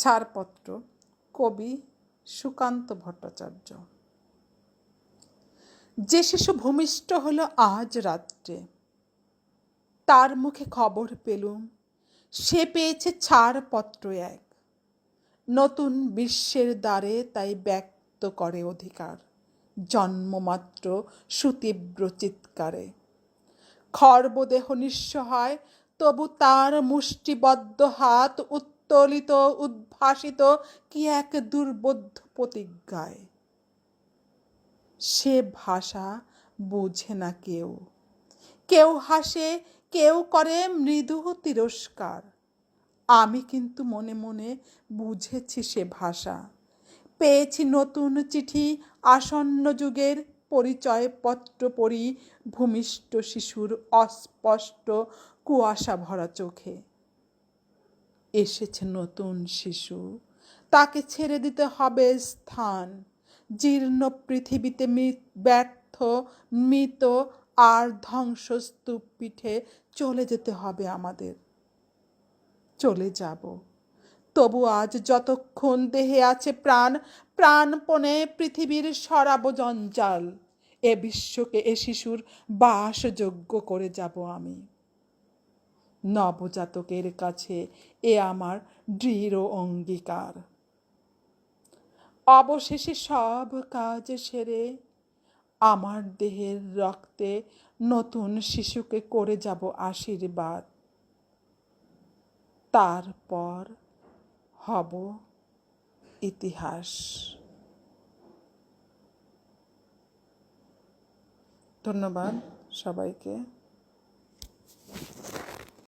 ছাড়পত্র, কবি সুকান্ত ভট্টাচার্য। যে শিশু ভূমিষ্ঠ হলো আজ রাত্রে, তার মুখে খবর পেলুম সে পেয়েছে ছাড়পত্র এক। নতুন বিশ্বের দ্বারে তাই ব্যক্ত করে অধিকার, জন্মমাত্র সুতীব্র চিৎকারে। খর্বদেহ নিঃস্ব হয়, তবু তার মুষ্টিবদ্ধ হাত উত্তোলিত উদ্ভাসিত কি এক দুর্বোধ্য প্রতিজ্ঞায়। সে ভাষা বুঝে না কেউ, কেউ হাসে, কেউ করে মৃদু তিরস্কার। আমি কিন্তু মনে মনে বুঝেছি সে ভাষা। পেয়েছি নতুন চিঠি আসন্ন যুগের, পরিচয়পত্র পড়ি ভূমিষ্ঠ শিশুর অস্পষ্ট কুয়াশা ভরা চোখে। এসেছে নতুন শিশু, তাকে ছেড়ে দিতে হবে স্থান। জীর্ণ পৃথিবীতে ব্যর্থ মৃত আর ধ্বংসস্তূপ পিঠে চলে যেতে হবে আমাদের। চলে যাব, তবু আজ যতক্ষণ দেহে আছে প্রাণ, প্রাণপণে পৃথিবীর সরাব জঞ্জাল। এ বিশ্বকে এ শিশুর বাসযোগ্য করে যাব আমি। নবজাতকের কাছে এ আমার দৃঢ় অঙ্গীকার। অবশেষে সব কাজ সেরে আমার দেহের রক্তে নতুন শিশুকে করে যাব আশীর্বাদ। তারপর হব ইতিহাস। ধন্যবাদ সবাইকে।